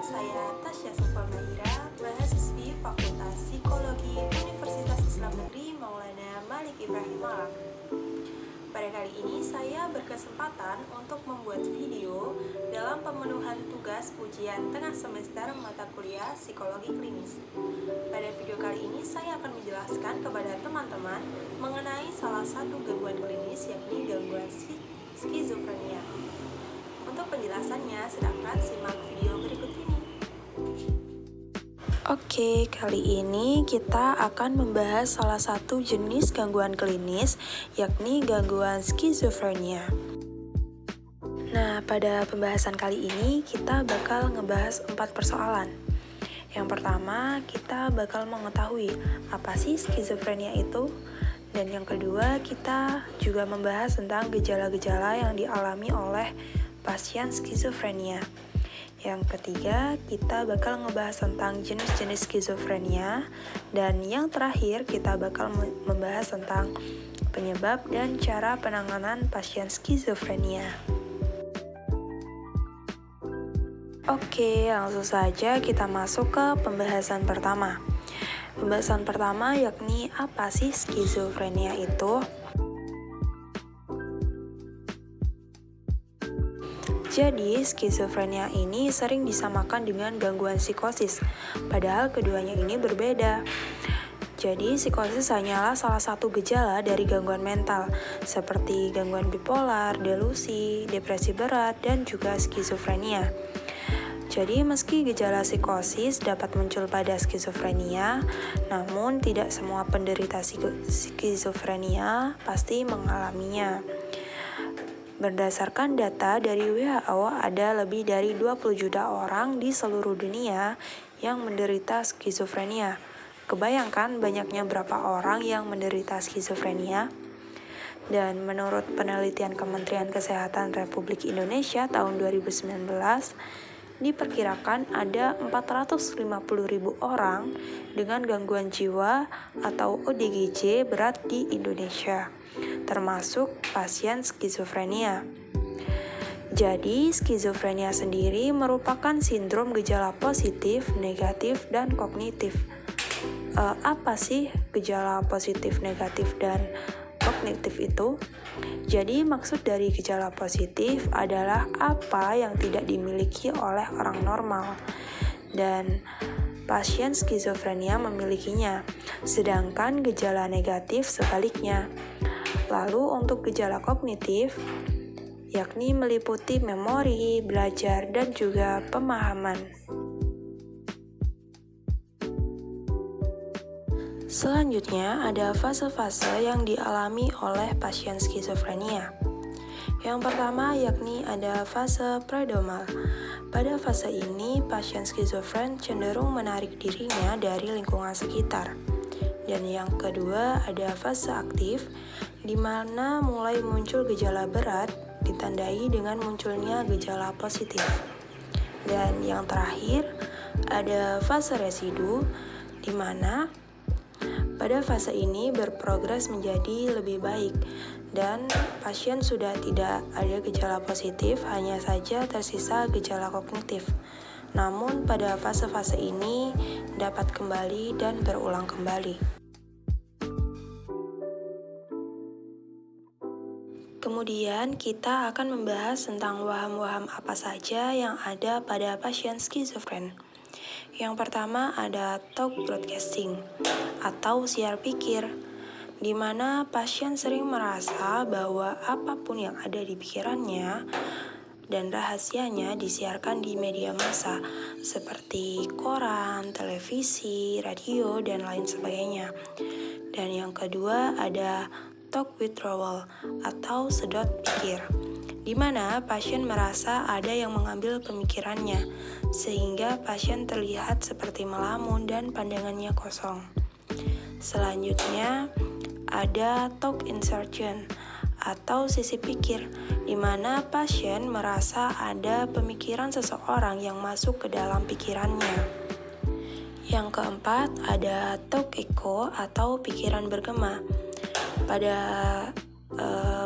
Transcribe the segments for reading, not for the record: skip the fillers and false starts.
saya Tasya Sulfamaira, mahasiswi Fakultas Psikologi Universitas Islam Negeri Maulana Malik Ibrahim Malang. Pada kali ini saya berkesempatan untuk membuat video dalam pemenuhan tugas ujian tengah semester mata kuliah Psikologi Klinis. Pada video kali ini saya akan menjelaskan kepada teman-teman mengenai salah satu gangguan klinis, yakni gangguan skizofrenia. Untuk penjelasannya, silakan simak video berikut ini. Oke, kali ini kita akan membahas salah satu jenis gangguan klinis, yakni gangguan skizofrenia. Nah, pada pembahasan kali ini kita bakal ngebahas 4 persoalan. Yang pertama, kita bakal mengetahui apa sih skizofrenia itu. Dan yang kedua, kita juga membahas tentang gejala-gejala yang dialami oleh pasien skizofrenia. Yang ketiga, kita bakal ngebahas tentang jenis-jenis skizofrenia. Dan yang terakhir, kita bakal membahas tentang penyebab dan cara penanganan pasien skizofrenia. Oke, langsung saja kita masuk ke pembahasan pertama. Pembahasan pertama yakni apa sih skizofrenia itu? Jadi, skizofrenia ini sering disamakan dengan gangguan psikosis, padahal keduanya ini berbeda. Jadi, psikosis hanyalah salah satu gejala dari gangguan mental, seperti gangguan bipolar, delusi, depresi berat, dan juga skizofrenia. Jadi, meski gejala psikosis dapat muncul pada skizofrenia, namun tidak semua penderita skizofrenia pasti mengalaminya. Berdasarkan data dari WHO, ada lebih dari 20 juta orang di seluruh dunia yang menderita skizofrenia. Kebayangkan banyaknya berapa orang yang menderita skizofrenia? Dan menurut penelitian Kementerian Kesehatan Republik Indonesia tahun 2019, diperkirakan ada 450.000 orang dengan gangguan jiwa atau ODGJ berat di Indonesia, termasuk pasien skizofrenia. Jadi, skizofrenia sendiri merupakan sindrom gejala positif, negatif, dan kognitif. Apa sih gejala positif, negatif, dan kognitif itu? Jadi, maksud dari gejala positif adalah apa yang tidak dimiliki oleh orang normal, dan pasien skizofrenia memilikinya, sedangkan gejala negatif sebaliknya. Lalu untuk gejala kognitif, yakni meliputi memori, belajar, dan juga pemahaman. Selanjutnya, ada fase-fase yang dialami oleh pasien skizofrenia. Yang pertama yakni ada fase predomal. Pada fase ini, pasien skizofren cenderung menarik dirinya dari lingkungan sekitar. Dan yang kedua ada fase aktif, di mana mulai muncul gejala berat ditandai dengan munculnya gejala positif. Dan yang terakhir ada fase residu, di mana pada fase ini berprogres menjadi lebih baik dan pasien sudah tidak ada gejala positif, hanya saja tersisa gejala kognitif. Namun pada fase-fase ini dapat kembali dan berulang kembali. Kemudian kita akan membahas tentang waham-waham apa saja yang ada pada pasien skizofren. Yang pertama ada talk broadcasting atau siar pikir, di mana pasien sering merasa bahwa apapun yang ada di pikirannya dan rahasianya disiarkan di media massa seperti koran, televisi, radio, dan lain sebagainya. Dan yang kedua ada talk withdrawal atau sedot pikir, di mana pasien merasa ada yang mengambil pemikirannya, sehingga pasien terlihat seperti melamun dan pandangannya kosong. Selanjutnya, ada talk insertion atau sisi pikir, di mana pasien merasa ada pemikiran seseorang yang masuk ke dalam pikirannya. Yang keempat, ada talk echo atau pikiran bergema. Pada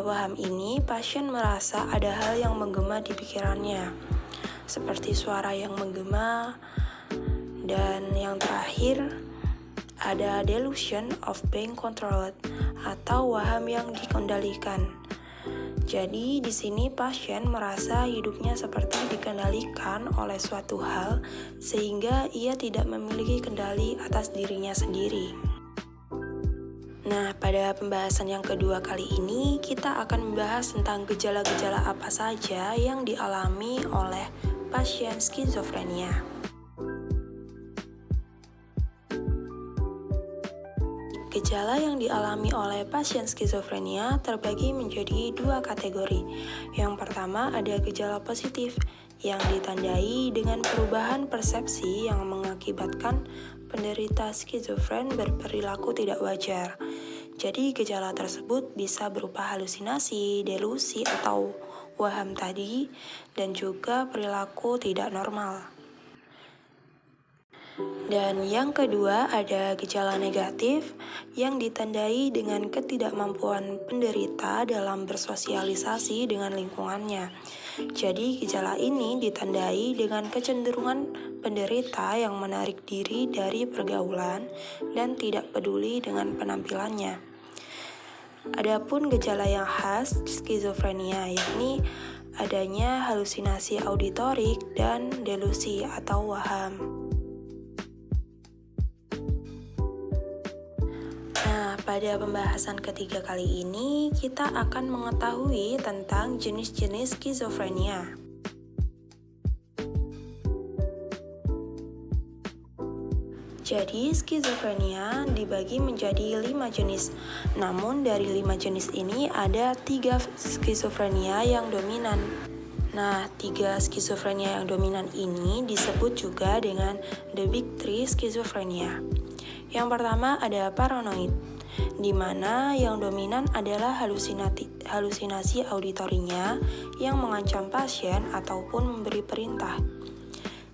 waham ini, pasien merasa ada hal yang menggema di pikirannya. seperti suara yang menggema. Dan yang terakhir, ada delusion of being controlled atau waham yang dikendalikan. Jadi di sini pasien merasa hidupnya seperti dikendalikan oleh suatu hal sehingga ia tidak memiliki kendali atas dirinya sendiri. Nah, pada pembahasan yang kedua kali ini kita akan membahas tentang gejala-gejala apa saja yang dialami oleh pasien skizofrenia. Gejala yang dialami oleh pasien skizofrenia terbagi menjadi dua kategori. Yang pertama ada gejala positif yang ditandai dengan perubahan persepsi yang mengakibatkan penderita skizofren berperilaku tidak wajar. Jadi gejala tersebut bisa berupa halusinasi, delusi atau waham tadi, dan juga perilaku tidak normal. Dan yang kedua ada gejala negatif yang ditandai dengan ketidakmampuan penderita dalam bersosialisasi dengan lingkungannya. Jadi gejala ini ditandai dengan kecenderungan penderita yang menarik diri dari pergaulan dan tidak peduli dengan penampilannya. Adapun gejala yang khas skizofrenia yakni adanya halusinasi auditorik dan delusi atau waham. Pada pembahasan ketiga kali ini, kita akan mengetahui tentang jenis-jenis skizofrenia. Jadi, skizofrenia dibagi menjadi 5 jenis. Namun, dari 5 jenis ini ada 3 skizofrenia yang dominan. Nah, 3 skizofrenia yang dominan ini disebut juga dengan the big three skizofrenia. Yang pertama ada paranoid, di mana yang dominan adalah halusinasi auditorinya yang mengancam pasien ataupun memberi perintah.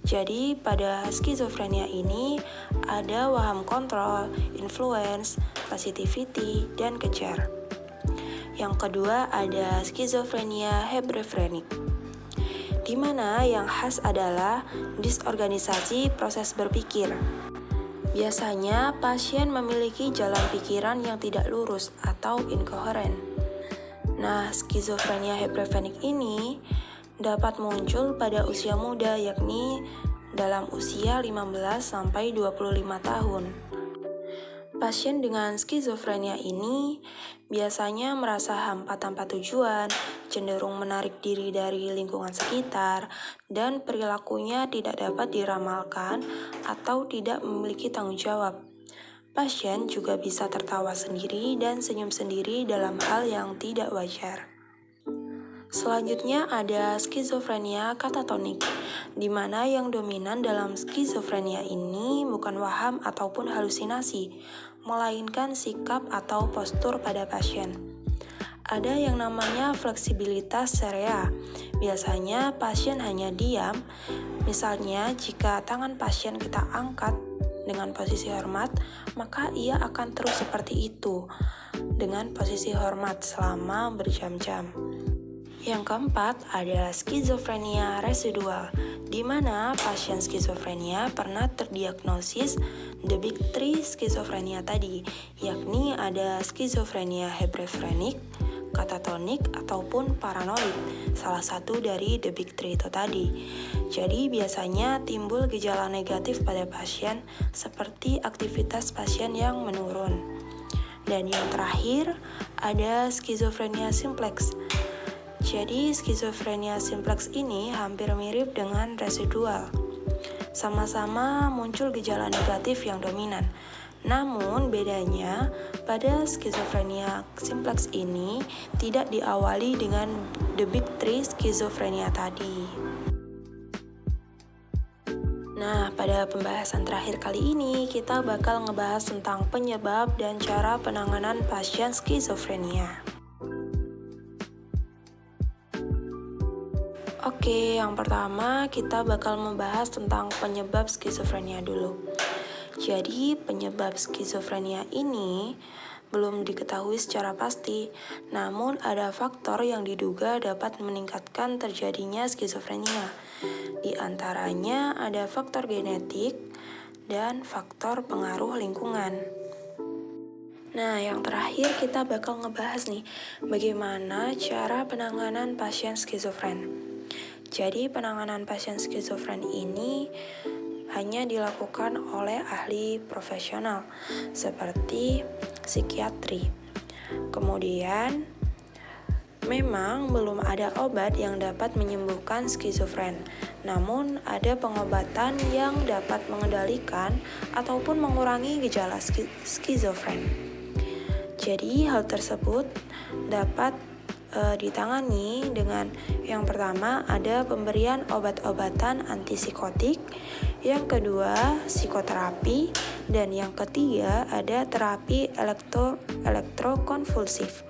Jadi pada skizofrenia ini ada waham kontrol, influence, positivity, dan kejar. Yang kedua ada skizofrenia hebephrenic, di mana yang khas adalah disorganisasi proses berpikir. Biasanya, pasien memiliki jalan pikiran yang tidak lurus atau inkoheren. Nah, skizofrenia hebephrenic ini dapat muncul pada usia muda, yakni dalam usia 15-25 tahun. Pasien dengan skizofrenia ini biasanya merasa hampa tanpa tujuan, cenderung menarik diri dari lingkungan sekitar, dan perilakunya tidak dapat diramalkan atau tidak memiliki tanggung jawab. Pasien juga bisa tertawa sendiri dan senyum sendiri dalam hal yang tidak wajar. Selanjutnya ada skizofrenia katatonik, di mana yang dominan dalam skizofrenia ini bukan waham ataupun halusinasi, melainkan sikap atau postur pada pasien. Ada yang namanya fleksibilitas cerea. Biasanya pasien hanya diam, misalnya jika tangan pasien kita angkat dengan posisi hormat, maka ia akan terus seperti itu dengan posisi hormat selama berjam-jam. Yang keempat ada skizofrenia residual, di mana pasien skizofrenia pernah terdiagnosis the big three skizofrenia tadi, yakni ada skizofrenia hebephrenic, katatonik, ataupun paranoid, salah satu dari the big three itu tadi. Jadi biasanya timbul gejala negatif pada pasien seperti aktivitas pasien yang menurun. Dan yang terakhir ada skizofrenia simplex. Jadi skizofrenia simplex ini hampir mirip dengan residual. Sama-sama muncul gejala negatif yang dominan. Namun bedanya pada skizofrenia simplex ini tidak diawali dengan the big three skizofrenia tadi. Nah, pada pembahasan terakhir kali ini kita bakal ngebahas tentang penyebab dan cara penanganan pasien skizofrenia. Oke, yang pertama kita bakal membahas tentang penyebab skizofrenia dulu. Jadi, penyebab skizofrenia ini belum diketahui secara pasti, namun ada faktor yang diduga dapat meningkatkan terjadinya skizofrenia. Di antaranya ada faktor genetik dan faktor pengaruh lingkungan. Nah, yang terakhir kita bakal ngebahas nih, bagaimana cara penanganan pasien skizofren. Jadi, penanganan pasien skizofren ini hanya dilakukan oleh ahli profesional, seperti psikiatri. Kemudian, memang belum ada obat yang dapat menyembuhkan skizofren, namun ada pengobatan yang dapat mengendalikan ataupun mengurangi gejala skizofren. Jadi hal tersebut dapat ditangani dengan yang pertama ada pemberian obat-obatan antipsikotik, yang kedua psikoterapi, dan yang ketiga ada terapi elektrokonvulsif.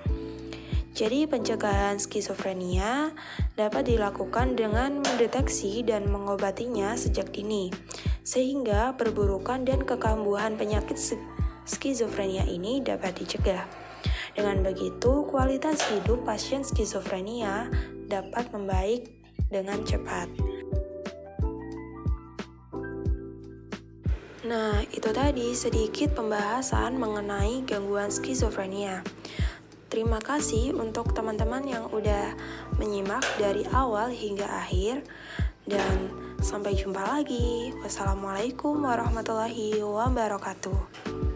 Jadi pencegahan skizofrenia dapat dilakukan dengan mendeteksi dan mengobatinya sejak dini, sehingga perburukan dan kekambuhan penyakit skizofrenia ini dapat dicegah. Dengan begitu, kualitas hidup pasien skizofrenia dapat membaik dengan cepat. Nah, itu tadi sedikit pembahasan mengenai gangguan skizofrenia. Terima kasih untuk teman-teman yang udah menyimak dari awal hingga akhir, dan sampai jumpa lagi. Wassalamualaikum warahmatullahi wabarakatuh.